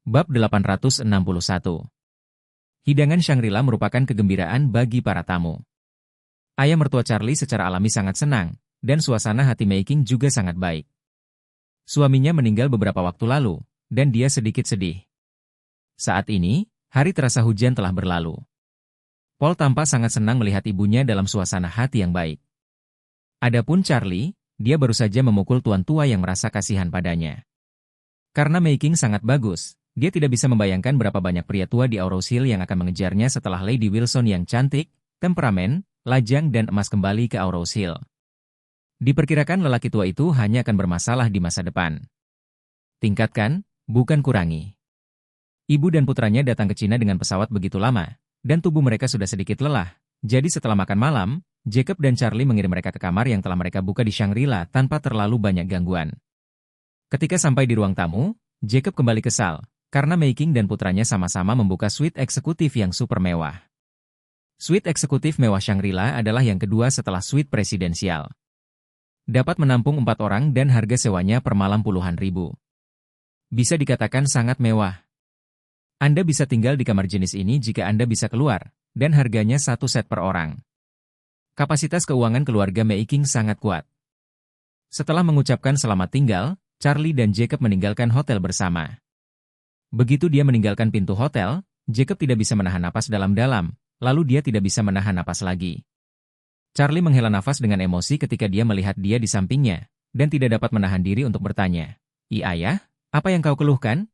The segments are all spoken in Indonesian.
Bab 861. Hidangan Shangri-La merupakan kegembiraan bagi para tamu. Ayah mertua Charlie secara alami sangat senang, dan suasana hati Mei-King juga sangat baik. Suaminya meninggal beberapa waktu lalu, dan dia sedikit sedih. Saat ini, hari terasa hujan telah berlalu. Paul tampak sangat senang melihat ibunya dalam suasana hati yang baik. Adapun Charlie, dia baru saja memukul tuan tua yang merasa kasihan padanya. Karena Mei-King sangat bagus, dia tidak bisa membayangkan berapa banyak pria tua di Aurora Hill yang akan mengejarnya setelah Lady Wilson yang cantik, temperamen, lajang dan emas kembali ke Aurora Hill. Diperkirakan lelaki tua itu hanya akan bermasalah di masa depan. Tingkatkan, bukan kurangi. Ibu dan putranya datang ke Cina dengan pesawat begitu lama, dan tubuh mereka sudah sedikit lelah. Jadi setelah makan malam, Jacob dan Charlie mengirim mereka ke kamar yang telah mereka buka di Shangri-La tanpa terlalu banyak gangguan. Ketika sampai di ruang tamu, Jacob kembali kesal, karena Mei-King dan putranya sama-sama membuka suite eksekutif yang super mewah. Suite eksekutif mewah Shangri-La adalah yang kedua setelah suite presidensial. Dapat menampung 4 orang dan harga sewanya per malam puluhan ribu. Bisa dikatakan sangat mewah. Anda bisa tinggal di kamar jenis ini jika Anda bisa keluar, dan harganya 1 set per orang. Kapasitas keuangan keluarga Mei-King sangat kuat. Setelah mengucapkan selamat tinggal, Charlie dan Jacob meninggalkan hotel bersama. Begitu dia meninggalkan pintu hotel, Jacob tidak bisa menahan napas dalam-dalam, lalu dia tidak bisa menahan napas lagi. Charlie menghela nafas dengan emosi ketika dia melihat dia di sampingnya, dan tidak dapat menahan diri untuk bertanya, ayah, apa yang kau keluhkan?"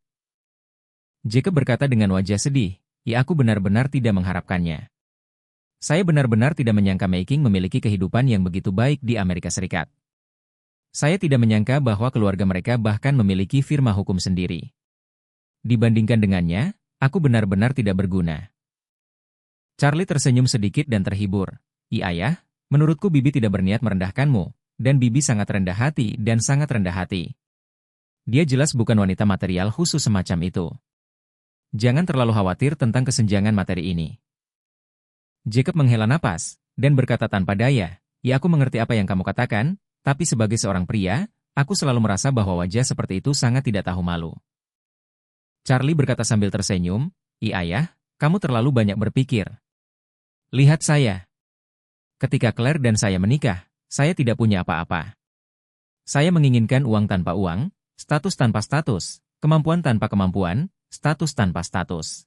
Jacob berkata dengan wajah sedih, aku benar-benar tidak mengharapkannya. Saya benar-benar tidak menyangka Mei-King memiliki kehidupan yang begitu baik di Amerika Serikat. Saya tidak menyangka bahwa keluarga mereka bahkan memiliki firma hukum sendiri. Dibandingkan dengannya, aku benar-benar tidak berguna." Charlie tersenyum sedikit dan terhibur. Ayah, menurutku Bibi tidak berniat merendahkanmu, dan Bibi sangat rendah hati dan sangat rendah hati. Dia jelas bukan wanita material khusus semacam itu. Jangan terlalu khawatir tentang kesenjangan materi ini. Jacob menghela napas, dan berkata tanpa daya, aku mengerti apa yang kamu katakan, tapi sebagai seorang pria, aku selalu merasa bahwa wajah seperti itu sangat tidak tahu malu. Charlie berkata sambil tersenyum, ayah, kamu terlalu banyak berpikir. Lihat saya. Ketika Claire dan saya menikah, saya tidak punya apa-apa. Saya menginginkan uang tanpa uang, status tanpa status, kemampuan tanpa kemampuan, status tanpa status.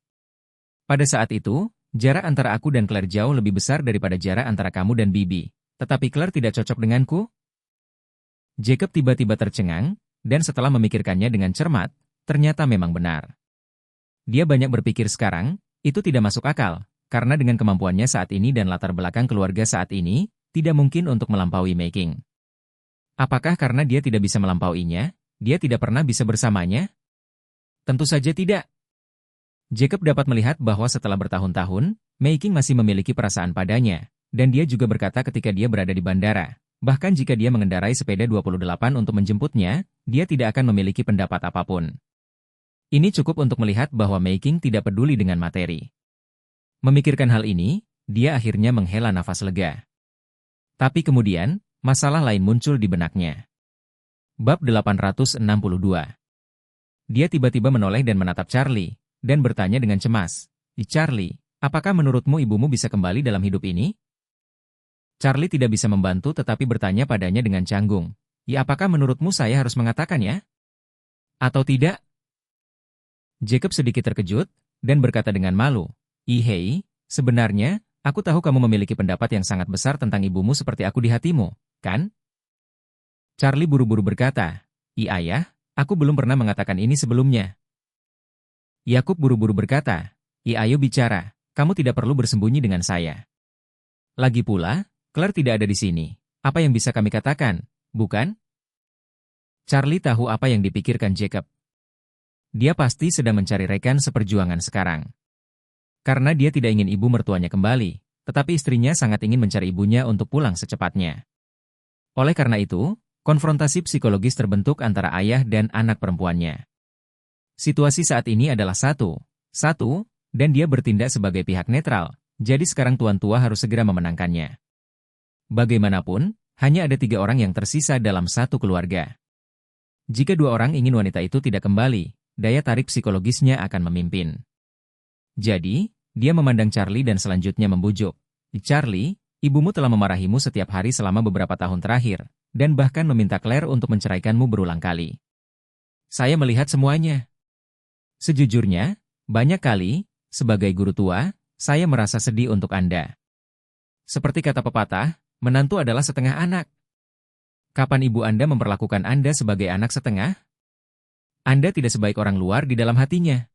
Pada saat itu, jarak antara aku dan Claire jauh lebih besar daripada jarak antara kamu dan Bibi. Tetapi Claire tidak cocok denganku? Jacob tiba-tiba tercengang, dan setelah memikirkannya dengan cermat, ternyata memang benar. Dia banyak berpikir sekarang, itu tidak masuk akal, karena dengan kemampuannya saat ini dan latar belakang keluarga saat ini, tidak mungkin untuk melampaui Mei-King. Apakah karena dia tidak bisa melampauinya, dia tidak pernah bisa bersamanya? Tentu saja tidak. Jacob dapat melihat bahwa setelah bertahun-tahun, Mei-King masih memiliki perasaan padanya, dan dia juga berkata ketika dia berada di bandara, bahkan jika dia mengendarai sepeda 28 untuk menjemputnya, dia tidak akan memiliki pendapat apapun. Ini cukup untuk melihat bahwa Mei-King tidak peduli dengan materi. Memikirkan hal ini, dia akhirnya menghela nafas lega. Tapi kemudian, masalah lain muncul di benaknya. Bab 862. Dia tiba-tiba menoleh dan menatap Charlie, dan bertanya dengan cemas, Charlie, apakah menurutmu ibumu bisa kembali dalam hidup ini? Charlie tidak bisa membantu tetapi bertanya padanya dengan canggung, apakah menurutmu saya harus mengatakannya? Atau tidak? Jacob sedikit terkejut, dan berkata dengan malu, Hei, sebenarnya, aku tahu kamu memiliki pendapat yang sangat besar tentang ibumu seperti aku di hatimu, kan? Charlie buru-buru berkata, ayah, aku belum pernah mengatakan ini sebelumnya. Yakub buru-buru berkata, ayo bicara, kamu tidak perlu bersembunyi dengan saya. Lagi pula, Claire tidak ada di sini, apa yang bisa kami katakan, bukan? Charlie tahu apa yang dipikirkan Jacob. Dia pasti sedang mencari rekan seperjuangan sekarang. Karena dia tidak ingin ibu mertuanya kembali, tetapi istrinya sangat ingin mencari ibunya untuk pulang secepatnya. Oleh karena itu, konfrontasi psikologis terbentuk antara ayah dan anak perempuannya. Situasi saat ini adalah satu, dan dia bertindak sebagai pihak netral, jadi sekarang tuan tua harus segera memenangkannya. Bagaimanapun, hanya ada 3 orang yang tersisa dalam satu keluarga. Jika 2 orang ingin wanita itu tidak kembali, daya tarik psikologisnya akan memimpin. Jadi, dia memandang Charlie dan selanjutnya membujuk. Charlie, ibumu telah memarahimu setiap hari selama beberapa tahun terakhir, dan bahkan meminta Claire untuk menceraikanmu berulang kali. Saya melihat semuanya. Sejujurnya, banyak kali, sebagai guru tua, saya merasa sedih untuk Anda. Seperti kata pepatah, menantu adalah setengah anak. Kapan ibu Anda memperlakukan Anda sebagai anak setengah? Anda tidak sebaik orang luar di dalam hatinya.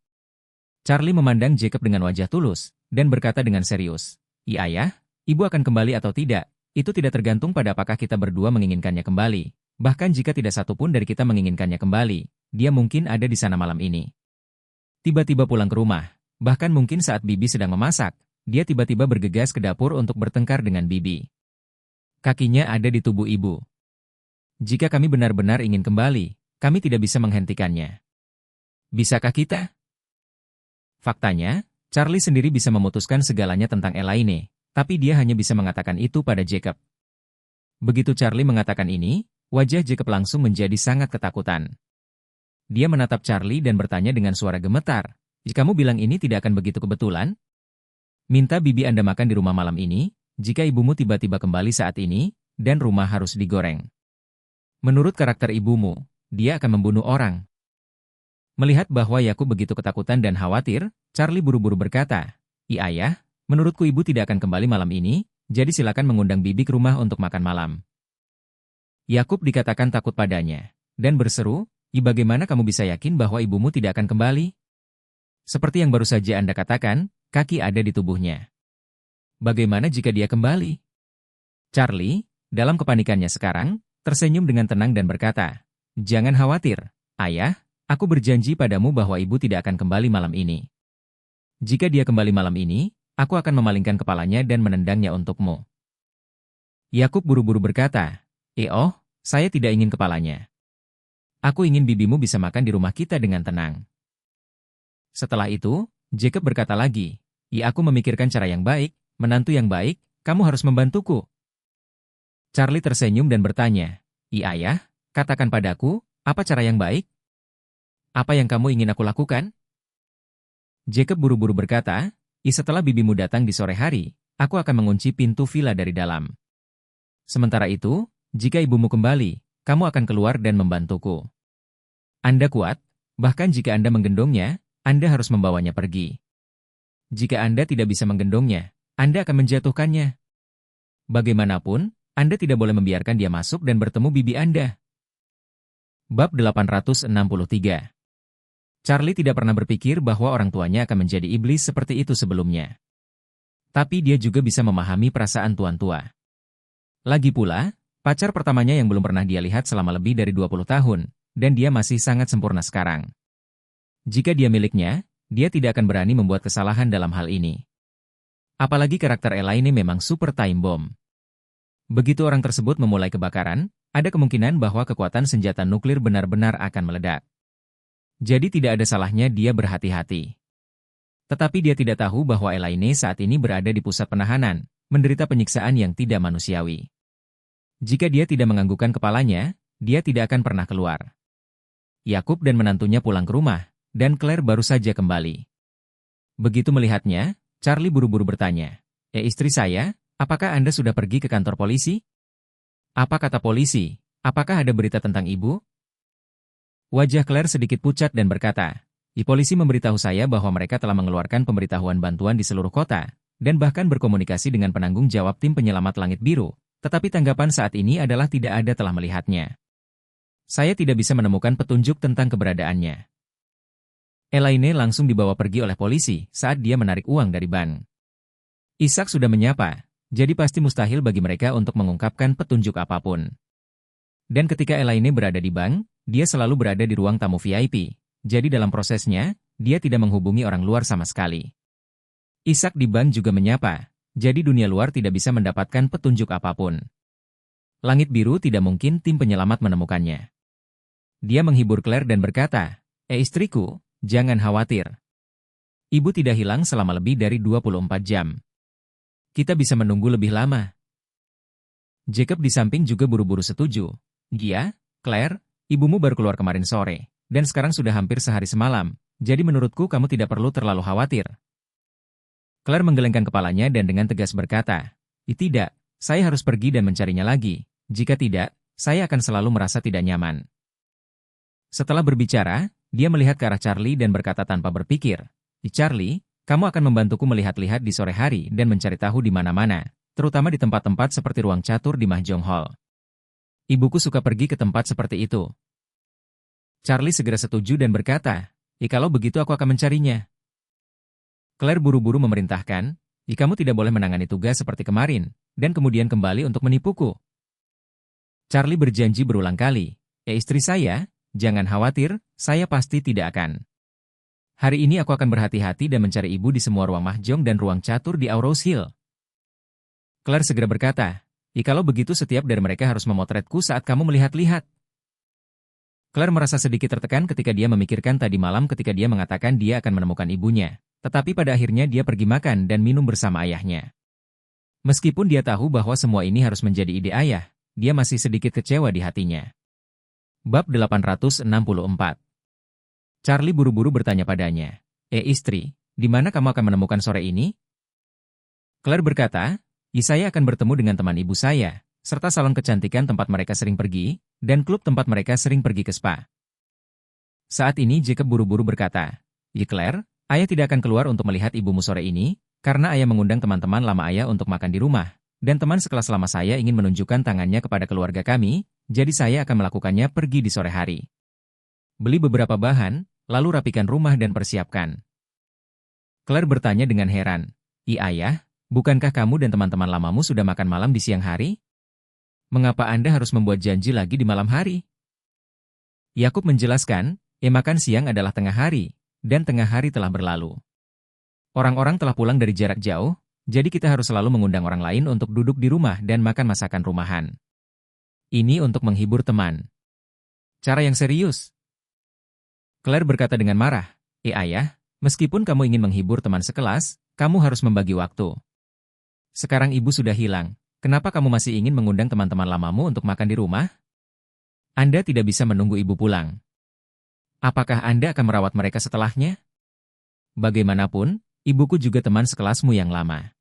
Charlie memandang Jacob dengan wajah tulus, dan berkata dengan serius, Ayah, ibu akan kembali atau tidak, itu tidak tergantung pada apakah kita berdua menginginkannya kembali. Bahkan jika tidak satu pun dari kita menginginkannya kembali, dia mungkin ada di sana malam ini. Tiba-tiba pulang ke rumah, bahkan mungkin saat Bibi sedang memasak, dia tiba-tiba bergegas ke dapur untuk bertengkar dengan Bibi. Kakinya ada di tubuh ibu. Jika kami benar-benar ingin kembali, kami tidak bisa menghentikannya. Bisakah kita? Faktanya, Charlie sendiri bisa memutuskan segalanya tentang Elaine, tapi dia hanya bisa mengatakan itu pada Jacob. Begitu Charlie mengatakan ini, wajah Jacob langsung menjadi sangat ketakutan. Dia menatap Charlie dan bertanya dengan suara gemetar, "Jika kamu bilang ini tidak akan begitu kebetulan? Minta Bibi Anda makan di rumah malam ini, jika ibumu tiba-tiba kembali saat ini, dan rumah harus digoreng. Menurut karakter ibumu, dia akan membunuh orang." Melihat bahwa Yakub begitu ketakutan dan khawatir, Charlie buru-buru berkata, Ayah, menurutku ibu tidak akan kembali malam ini, jadi silakan mengundang Bibi ke rumah untuk makan malam." Yakub dikatakan takut padanya, dan berseru, Bagaimana kamu bisa yakin bahwa ibumu tidak akan kembali? Seperti yang baru saja Anda katakan, kaki ada di tubuhnya. Bagaimana jika dia kembali? Charlie, dalam kepanikannya sekarang, tersenyum dengan tenang dan berkata, Jangan khawatir, Ayah, aku berjanji padamu bahwa ibu tidak akan kembali malam ini. Jika dia kembali malam ini, aku akan memalingkan kepalanya dan menendangnya untukmu. Yakub buru-buru berkata, Oh, saya tidak ingin kepalanya. Aku ingin bibimu bisa makan di rumah kita dengan tenang. Setelah itu, Jacob berkata lagi, aku memikirkan cara yang baik, menantu yang baik, kamu harus membantuku. Charlie tersenyum dan bertanya, Ayah, katakan padaku, apa cara yang baik? Apa yang kamu ingin aku lakukan? Jacob buru-buru berkata, setelah bibimu datang di sore hari, aku akan mengunci pintu villa dari dalam. Sementara itu, jika ibumu kembali, kamu akan keluar dan membantuku. Anda kuat, bahkan jika Anda menggendongnya, Anda harus membawanya pergi. Jika Anda tidak bisa menggendongnya, Anda akan menjatuhkannya. Bagaimanapun, Anda tidak boleh membiarkan dia masuk dan bertemu bibi Anda. Bab 863. Charlie tidak pernah berpikir bahwa orang tuanya akan menjadi iblis seperti itu sebelumnya. Tapi dia juga bisa memahami perasaan tuan tua. Lagi pula, pacar pertamanya yang belum pernah dia lihat selama lebih dari 20 tahun, dan dia masih sangat sempurna sekarang. Jika dia miliknya, dia tidak akan berani membuat kesalahan dalam hal ini. Apalagi karakter Elaine memang super time bomb. Begitu orang tersebut memulai kebakaran, ada kemungkinan bahwa kekuatan senjata nuklir benar-benar akan meledak. Jadi tidak ada salahnya dia berhati-hati. Tetapi dia tidak tahu bahwa Elaine saat ini berada di pusat penahanan, menderita penyiksaan yang tidak manusiawi. Jika dia tidak menganggukkan kepalanya, dia tidak akan pernah keluar. Yakub dan menantunya pulang ke rumah, dan Claire baru saja kembali. Begitu melihatnya, Charlie buru-buru bertanya, istri saya, apakah Anda sudah pergi ke kantor polisi? Apa kata polisi? Apakah ada berita tentang ibu? Wajah Claire sedikit pucat dan berkata, polisi memberitahu saya bahwa mereka telah mengeluarkan pemberitahuan bantuan di seluruh kota, dan bahkan berkomunikasi dengan penanggung jawab tim penyelamat Langit Biru, tetapi tanggapan saat ini adalah tidak ada telah melihatnya. Saya tidak bisa menemukan petunjuk tentang keberadaannya. Elaine langsung dibawa pergi oleh polisi saat dia menarik uang dari bank. Ishak sudah menyapa, jadi pasti mustahil bagi mereka untuk mengungkapkan petunjuk apapun. Dan ketika Elaine berada di bank, dia selalu berada di ruang tamu VIP, jadi dalam prosesnya, dia tidak menghubungi orang luar sama sekali. Ishak di bank juga menyapa, jadi dunia luar tidak bisa mendapatkan petunjuk apapun. Langit Biru tidak mungkin tim penyelamat menemukannya. Dia menghibur Claire dan berkata, istriku, jangan khawatir. Ibu tidak hilang selama lebih dari 24 jam. Kita bisa menunggu lebih lama. Jacob di samping juga buru-buru setuju. Dia, Claire, ibumu baru keluar kemarin sore, dan sekarang sudah hampir sehari semalam, jadi menurutku kamu tidak perlu terlalu khawatir. Claire menggelengkan kepalanya dan dengan tegas berkata, Tidak, saya harus pergi dan mencarinya lagi. Jika tidak, saya akan selalu merasa tidak nyaman. Setelah berbicara, dia melihat ke arah Charlie dan berkata tanpa berpikir, Charlie, kamu akan membantuku melihat-lihat di sore hari dan mencari tahu di mana-mana, terutama di tempat-tempat seperti ruang catur di Mahjong Hall. Ibuku suka pergi ke tempat seperti itu. Charlie segera setuju dan berkata, kalau begitu aku akan mencarinya. Claire buru-buru memerintahkan, kamu tidak boleh menangani tugas seperti kemarin, dan kemudian kembali untuk menipuku. Charlie berjanji berulang kali, istri saya, jangan khawatir, saya pasti tidak akan. Hari ini aku akan berhati-hati dan mencari ibu di semua ruang mahjong dan ruang catur di Aurose Hill. Claire segera berkata, kalau begitu setiap dari mereka harus memotretku saat kamu melihat-lihat. Claire merasa sedikit tertekan ketika dia memikirkan tadi malam ketika dia mengatakan dia akan menemukan ibunya, tetapi pada akhirnya dia pergi makan dan minum bersama ayahnya. Meskipun dia tahu bahwa semua ini harus menjadi ide ayah, dia masih sedikit kecewa di hatinya. Bab 864. Charlie buru-buru bertanya padanya, istri, di mana kamu akan menemukan sore ini? Claire berkata, saya akan bertemu dengan teman ibu saya, serta salon kecantikan tempat mereka sering pergi, dan klub tempat mereka sering pergi ke spa. Saat ini Jacob buru-buru berkata, Claire, ayah tidak akan keluar untuk melihat ibumu sore ini, karena ayah mengundang teman-teman lama ayah untuk makan di rumah, dan teman sekelas lama saya ingin menunjukkan tangannya kepada keluarga kami, jadi saya akan melakukannya pergi di sore hari. Beli beberapa bahan, lalu rapikan rumah dan persiapkan. Claire bertanya dengan heran, ayah, bukankah kamu dan teman-teman lamamu sudah makan malam di siang hari? Mengapa Anda harus membuat janji lagi di malam hari? Yakub menjelaskan, makan siang adalah tengah hari, dan tengah hari telah berlalu. Orang-orang telah pulang dari jarak jauh, jadi kita harus selalu mengundang orang lain untuk duduk di rumah dan makan masakan rumahan. Ini untuk menghibur teman. Cara yang serius. Claire berkata dengan marah, ayah, meskipun kamu ingin menghibur teman sekelas, kamu harus membagi waktu. Sekarang ibu sudah hilang. Kenapa kamu masih ingin mengundang teman-teman lamamu untuk makan di rumah? Anda tidak bisa menunggu ibu pulang. Apakah Anda akan merawat mereka setelahnya? Bagaimanapun, ibuku juga teman sekelasmu yang lama.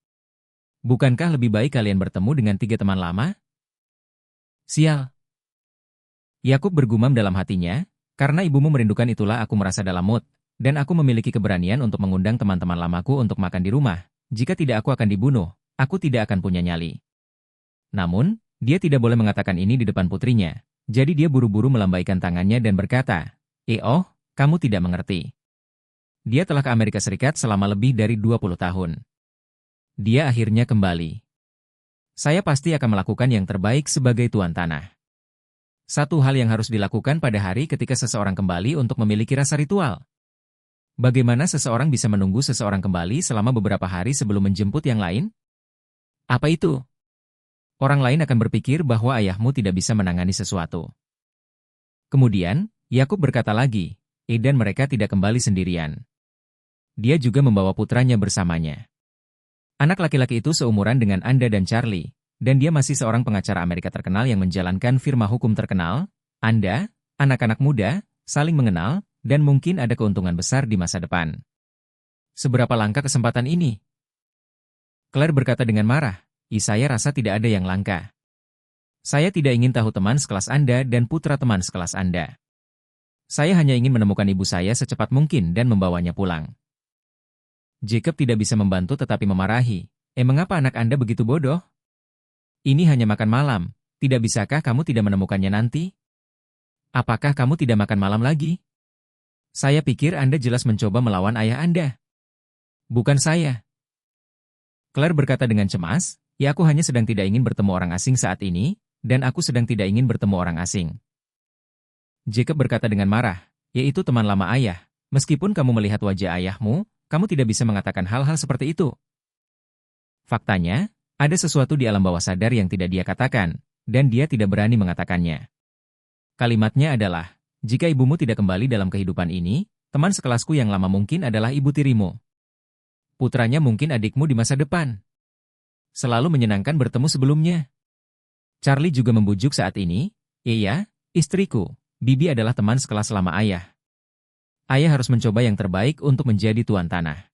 Bukankah lebih baik kalian bertemu dengan 3 teman lama? Sial. Yakub bergumam dalam hatinya, karena ibumu merindukan itulah aku merasa dalam mood, dan aku memiliki keberanian untuk mengundang teman-teman lamaku untuk makan di rumah. Jika tidak aku akan dibunuh, aku tidak akan punya nyali. Namun, dia tidak boleh mengatakan ini di depan putrinya, jadi dia buru-buru melambaikan tangannya dan berkata, kamu tidak mengerti. Dia telah ke Amerika Serikat selama lebih dari 20 tahun. Dia akhirnya kembali. Saya pasti akan melakukan yang terbaik sebagai tuan tanah. Satu hal yang harus dilakukan pada hari ketika seseorang kembali untuk memiliki rasa ritual. Bagaimana seseorang bisa menunggu seseorang kembali selama beberapa hari sebelum menjemput yang lain? Apa itu? Orang lain akan berpikir bahwa ayahmu tidak bisa menangani sesuatu. Kemudian, Yakub berkata lagi, dan mereka tidak kembali sendirian. Dia juga membawa putranya bersamanya. Anak laki-laki itu seumuran dengan Anda dan Charlie, dan dia masih seorang pengacara Amerika terkenal yang menjalankan firma hukum terkenal. Anda, anak-anak muda, saling mengenal, dan mungkin ada keuntungan besar di masa depan. Seberapa langka kesempatan ini? Claire berkata dengan marah, saya rasa tidak ada yang langka. Saya tidak ingin tahu teman sekelas Anda dan putra teman sekelas Anda. Saya hanya ingin menemukan ibu saya secepat mungkin dan membawanya pulang. Jacob tidak bisa membantu tetapi memarahi. Mengapa anak Anda begitu bodoh? Ini hanya makan malam, tidak bisakah kamu tidak menemukannya nanti? Apakah kamu tidak makan malam lagi? Saya pikir Anda jelas mencoba melawan ayah Anda. Bukan saya. Claire berkata dengan cemas, aku hanya sedang tidak ingin bertemu orang asing saat ini, dan aku sedang tidak ingin bertemu orang asing. Jacob berkata dengan marah, itu teman lama ayah, meskipun kamu melihat wajah ayahmu, kamu tidak bisa mengatakan hal-hal seperti itu. Faktanya, ada sesuatu di alam bawah sadar yang tidak dia katakan, dan dia tidak berani mengatakannya. Kalimatnya adalah, jika ibumu tidak kembali dalam kehidupan ini, teman sekelasku yang lama mungkin adalah ibu tirimu. Putranya mungkin adikmu di masa depan. Selalu menyenangkan bertemu sebelumnya. Charlie juga membujuk saat ini, iya, istriku, Bibi adalah teman sekelas lama ayah, Ayah harus mencoba yang terbaik untuk menjadi tuan tanah.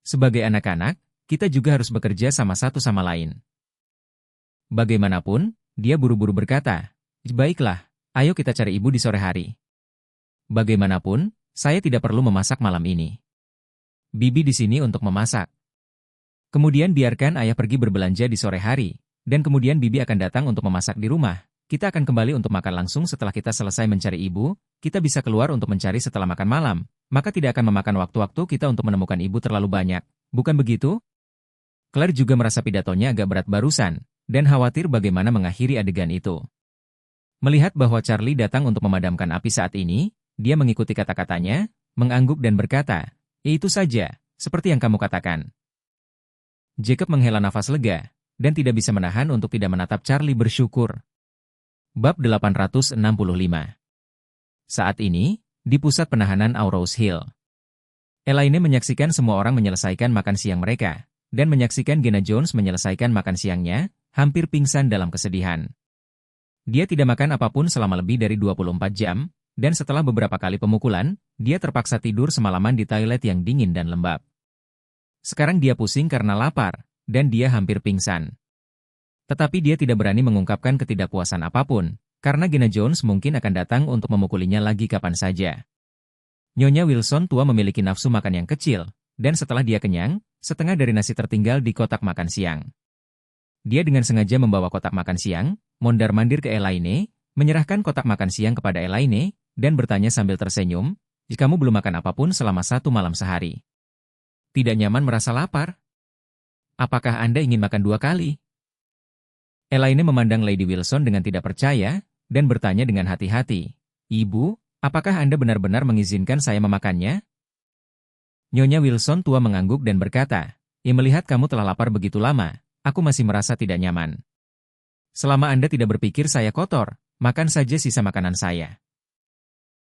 Sebagai anak-anak, kita juga harus bekerja sama satu sama lain. Bagaimanapun, dia buru-buru berkata, "Baiklah, ayo kita cari ibu di sore hari. Bagaimanapun, saya tidak perlu memasak malam ini. Bibi di sini untuk memasak. Kemudian biarkan ayah pergi berbelanja di sore hari, dan kemudian Bibi akan datang untuk memasak di rumah. Kita akan kembali untuk makan langsung setelah kita selesai mencari ibu, kita bisa keluar untuk mencari setelah makan malam, maka tidak akan memakan waktu-waktu kita untuk menemukan ibu terlalu banyak, bukan begitu?" Claire juga merasa pidatonya agak berat barusan, dan khawatir bagaimana mengakhiri adegan itu. Melihat bahwa Charlie datang untuk memadamkan api saat ini, dia mengikuti kata-katanya, mengangguk dan berkata, "Itu saja, seperti yang kamu katakan." Jacob menghela nafas lega, dan tidak bisa menahan untuk tidak menatap Charlie bersyukur. Bab 865. Saat ini, di pusat penahanan Aurous Hill, Elaine menyaksikan semua orang menyelesaikan makan siang mereka, dan menyaksikan Gena Jones menyelesaikan makan siangnya, hampir pingsan dalam kesedihan. Dia tidak makan apapun selama lebih dari 24 jam, dan setelah beberapa kali pemukulan, dia terpaksa tidur semalaman di toilet yang dingin dan lembab. Sekarang dia pusing karena lapar, dan dia hampir pingsan. Tetapi dia tidak berani mengungkapkan ketidakpuasan apapun, karena Gena Jones mungkin akan datang untuk memukulinya lagi kapan saja. Nyonya Wilson tua memiliki nafsu makan yang kecil, dan setelah dia kenyang, setengah dari nasi tertinggal di kotak makan siang. Dia dengan sengaja membawa kotak makan siang, mondar-mandir ke Elaine, menyerahkan kotak makan siang kepada Elaine, dan bertanya sambil tersenyum, "Kamu belum makan apapun selama 1 malam sehari. Tidak nyaman merasa lapar? Apakah Anda ingin makan 2 kali?" Elaine memandang Lady Wilson dengan tidak percaya, dan bertanya dengan hati-hati, "Ibu, apakah Anda benar-benar mengizinkan saya memakannya?" Nyonya Wilson tua mengangguk dan berkata, Melihat kamu telah lapar begitu lama, aku masih merasa tidak nyaman. Selama Anda tidak berpikir saya kotor, makan saja sisa makanan saya."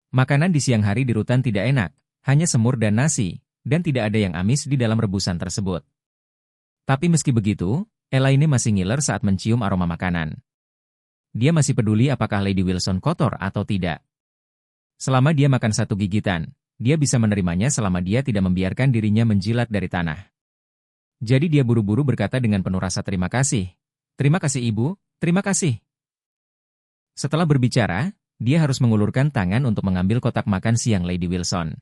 Makanan di siang hari di rutan tidak enak, hanya semur dan nasi, dan tidak ada yang amis di dalam rebusan tersebut. Tapi meski begitu, Elaine masih ngiler saat mencium aroma makanan. Dia masih peduli apakah Lady Wilson kotor atau tidak. Selama dia makan 1 gigitan, dia bisa menerimanya selama dia tidak membiarkan dirinya menjilat dari tanah. Jadi dia buru-buru berkata dengan penuh rasa terima kasih. "Terima kasih Ibu, terima kasih." Setelah berbicara, dia harus mengulurkan tangan untuk mengambil kotak makan siang Lady Wilson.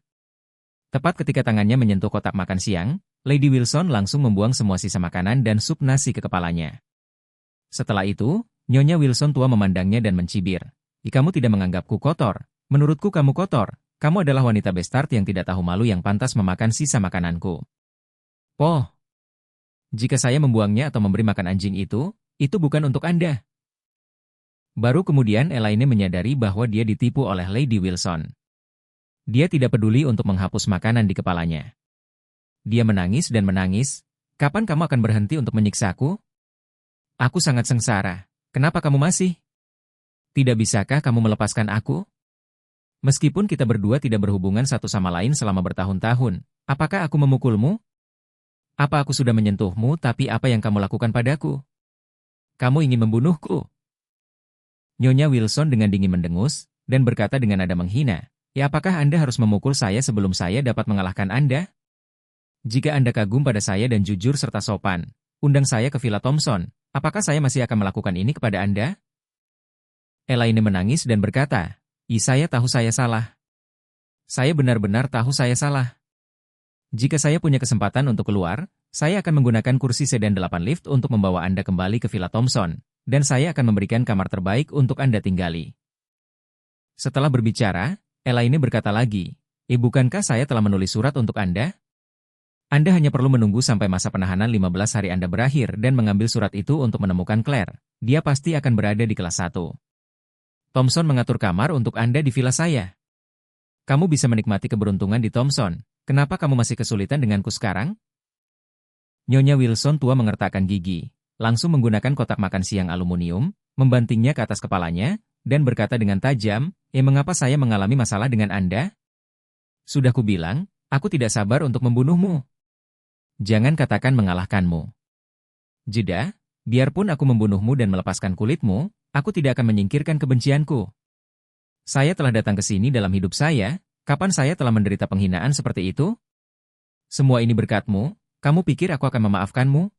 Tepat ketika tangannya menyentuh kotak makan siang, Lady Wilson langsung membuang semua sisa makanan dan sup nasi ke kepalanya. Setelah itu, Nyonya Wilson tua memandangnya dan mencibir. "Kamu tidak menganggapku kotor. Menurutku kamu kotor. Kamu adalah wanita bastard yang tidak tahu malu yang pantas memakan sisa makananku." "Oh, jika saya membuangnya atau memberi makan anjing itu bukan untuk Anda." Baru kemudian Elaine menyadari bahwa dia ditipu oleh Lady Wilson. Dia tidak peduli untuk menghapus makanan di kepalanya. Dia menangis dan menangis. "Kapan kamu akan berhenti untuk menyiksaku? Aku sangat sengsara. Kenapa kamu masih? Tidak bisakah kamu melepaskan aku? Meskipun kita berdua tidak berhubungan satu sama lain selama bertahun-tahun, apakah aku memukulmu? Apa aku sudah menyentuhmu tapi apa yang kamu lakukan padaku? Kamu ingin membunuhku?" Nyonya Wilson dengan dingin mendengus, dan berkata dengan nada menghina, apakah Anda harus memukul saya sebelum saya dapat mengalahkan Anda? Jika Anda kagum pada saya dan jujur serta sopan, undang saya ke Villa Thompson, apakah saya masih akan melakukan ini kepada Anda?" Elaine menangis dan berkata, Saya tahu saya salah. Saya benar-benar tahu saya salah. Jika saya punya kesempatan untuk keluar, saya akan menggunakan kursi sedan 8 lift untuk membawa Anda kembali ke Villa Thompson, dan saya akan memberikan kamar terbaik untuk Anda tinggali." Setelah berbicara, Elaine berkata lagi, bukankah saya telah menulis surat untuk Anda? Anda hanya perlu menunggu sampai masa penahanan 15 hari Anda berakhir dan mengambil surat itu untuk menemukan Claire. Dia pasti akan berada di kelas 1. Thompson mengatur kamar untuk Anda di villa saya. Kamu bisa menikmati keberuntungan di Thompson. Kenapa kamu masih kesulitan denganku sekarang? Nyonya Wilson tua mengertakkan gigi, langsung menggunakan kotak makan siang aluminium, membantingnya ke atas kepalanya, dan berkata dengan tajam, mengapa saya mengalami masalah dengan Anda? Sudah kubilang, aku tidak sabar untuk membunuhmu. Jangan katakan mengalahkanmu. Jeda, biarpun aku membunuhmu dan melepaskan kulitmu, aku tidak akan menyingkirkan kebencianku. Saya telah datang ke sini dalam hidup saya, Kapan saya telah menderita penghinaan seperti itu? Semua ini berkatmu, kamu pikir aku akan memaafkanmu?